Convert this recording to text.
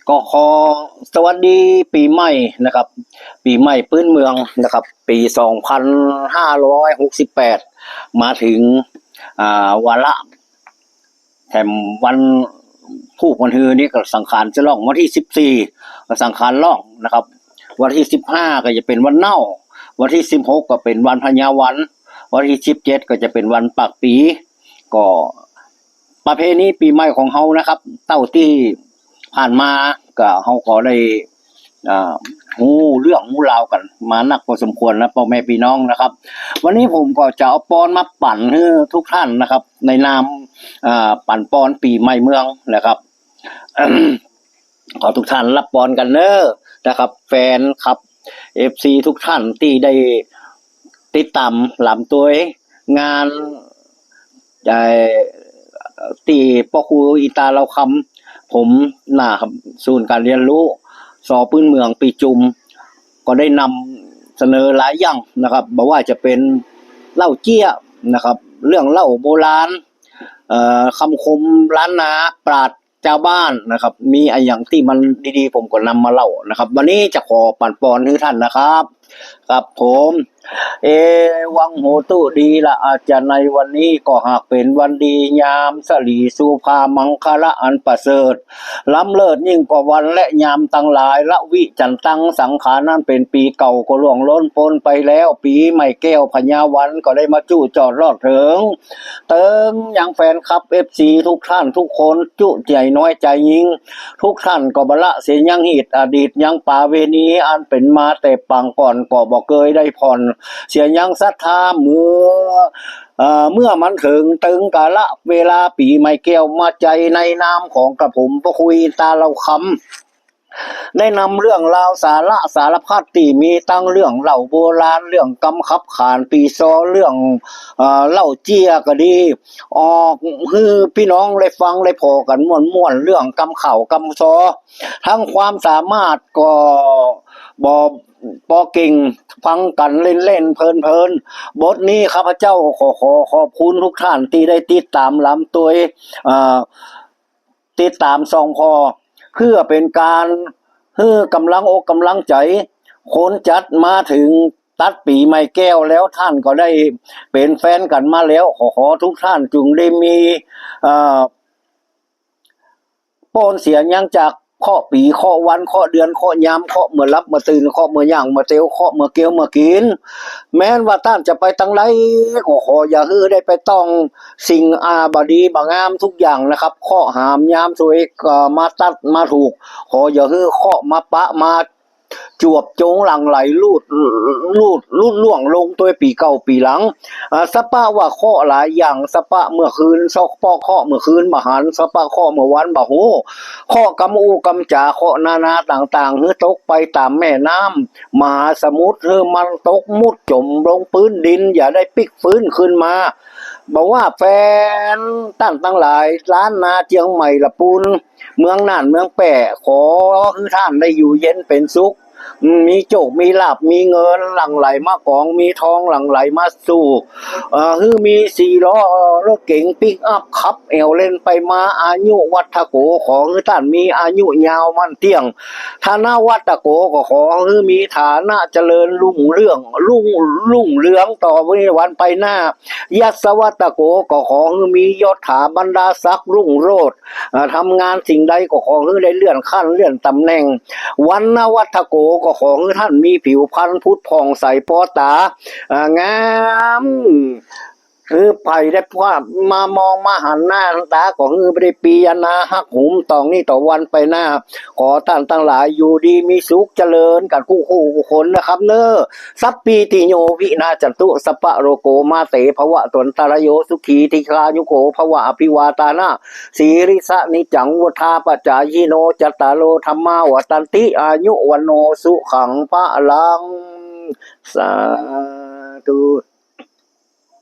ก็ขอสวัสดีปีใหม่นะครับปีใหม่พื้นเมืองนะครับปี2568มาถึงวาระแถมวันผู้คนฮือนี่ก็สังขารจะล่องวันที่14สังขารล่องนะครับวันที่15ก็จะเป็นวันเน่าวันที่16ก็เป็นวันพญาวันวันที่17ก็จะเป็นวันปากปีก็ประเพณีปีใหม่ของเฮานะครับเต้าที่ผ่านมาก็เฮาก็ได้ฮู้เรื่องฮู้ราวกันมานักพอสมควรนะพ่อแม่พี่น้องนะครับวันนี้ผมก็จะเอาปอนมาปั่นให้ทุกท่านนะครับในนามปั่นปอนปีใหม่เมืองนะครับ ขอทุกท่านรับปอนกันเนอะนะครับแฟนครับ FC ทุกท่านที่ได้ติดตามหลำตัวงานที่พ่อครูอีตาเราคำผมนะครับศูนย์การเรียนรู้สอพื้นเมืองปีจุมก็ได้นำเสนอหลายอย่างนะครับบอกว่าจะเป็นเล่าเจี้ยนะครับเรื่องเล่าโบราณคำคมล้านนาปราชญ์ชาวบ้านนะครับมีอะไรอย่างที่มันดีๆผมก็นำมาเล่านะครับวันนี้จะขอปั่นปอนให้ท่านนะครับครับผมวังโหตุดีละอาจจะในวันนี้ก็หากเป็นวันดียามสลีสุภามังคละอันประเสริฐล้ำเลิศยิ่งกว่าวันและยามตั้งหลายละวิจันตังสังขารนั้นเป็นปีเก่าก็ล่วงล้นพ้นไปแล้วปีใหม่แก้วพญาวันก็ได้มาจู่จอดรอดถึงเติงอย่างแฟนคลับ FC ทุกท่านทุกคนจุใจน้อยใจยิ่งทุกท่านก็บละเสียยังหิตอดีตยังป่าเวณีอันเป็นมาแต่ปังก่อนก็บอกเคยได้ผ่อนเสียยังศรัทธาเมื่อมันถึงตึงกาละเวลาปีใหม่แก้วมาใจในนามของกระผมพระคุยตาเราคำได้นำเรื่องราวสาระสารพัดที่มีตั้งเรื่องเล่าโบราณเรื่องกำขับขานปีซอเรื่องเล่าเจียก็ดีออกคือพี่น้องได้ฟังได้พอกันม่วนเรื่องกำเข่ากำซอทั้งความสามารถก็ปอเก่งฟังกันเล่นเพลินบทนี้ข้าพเจ้าขอบคุณทุกท่านที่ได้ติดตามลำตัวติดตามซองพอเพื่อเป็นการกำลังอกกำลังใจคนจัดมาถึงตัดปีใหม่แก้วแล้วท่านก็ได้เป็นแฟนกันมาแล้วขอทุกท่านจึงได้มีโปนเสียงยังจากข้อปีข้อวันข้อเดือนข้อยามข้อเมื่อรับเมื่อตื่นข้อเมื่อย่างเมื่อเตียวข้อเมื่อเกี้ยวเมื่อกินแม้นว่าท่านจะไปตั้งไรก็ขออย่าได้ไปต้องสิ่งบดีบางามทุกอย่างนะครับข้อหามยามสวยมาตัดมาถูกขออย่าข้อมาปะมาจวบจงหลังไหลลูดล่วงลงตัวปีเก่าปีหลังสปะว่าข้อหลายอย่างสปะเมื่อคืนซอกปอข้อเมื่อคืนมหันสปะข้อเมื่อวันบะโหข้อกำอูกำจ่าข้อนาต่างๆตกไปตามแม่น้ำมหาสมุทรมันตกมุดจมลงพื้นดินอย่าได้ปิกฟื้นขึ้นมาบอกว่าแฟนตั้งหลายล้านนาเจียงใหม่ละปูนเมืองน่านเมืองแปะขอให้ท่านได้อยู่เย็นเป็นสุขมีโจกมีลาบมีเงินหลั่งไหลมากองมีทองหลั่งไหลมาสู่มี4 ล้อรถเก๋งปิกอัพขับเอวเล่นไปมาอายุวัฒโกของท่านมีอายุยาวมั่นเที่ยงฐานะวัฒโกก็ขอมีฐานะเจริญรุ่งเรืองต่อวันไปหน้ายัสวัตโกก็ขอมียศถาบรรดาศักดิ์รุ่งโรจน์ทำงานสิ่งใดก็ขอได้เลื่อนขั้นเลื่อนตำแหน่งวันนวัฒโกก็ขอให้ท่านมีผิวพรรณพุทธผ่องใสปอตางามไผ่ได้ว่ามามองมาหันหน้าตาก็ไม่ได้ปีนาหักหุมตองนี่ต่อวันไปหน้าขอท่านทั้งหลายอยู่ดีมีสุขเจริญกันคู่คนนะครับเนอสัพปีติโยวินาจันตุสัพพะโรโกมาเตภวะตนตรโยสุขีติคายุโกภวะอภิวาตานะสีริสะนิจังวุธาปจายโนจตารโลธรรมาวตันติอายุวันโนสุขังพระลังสาธุ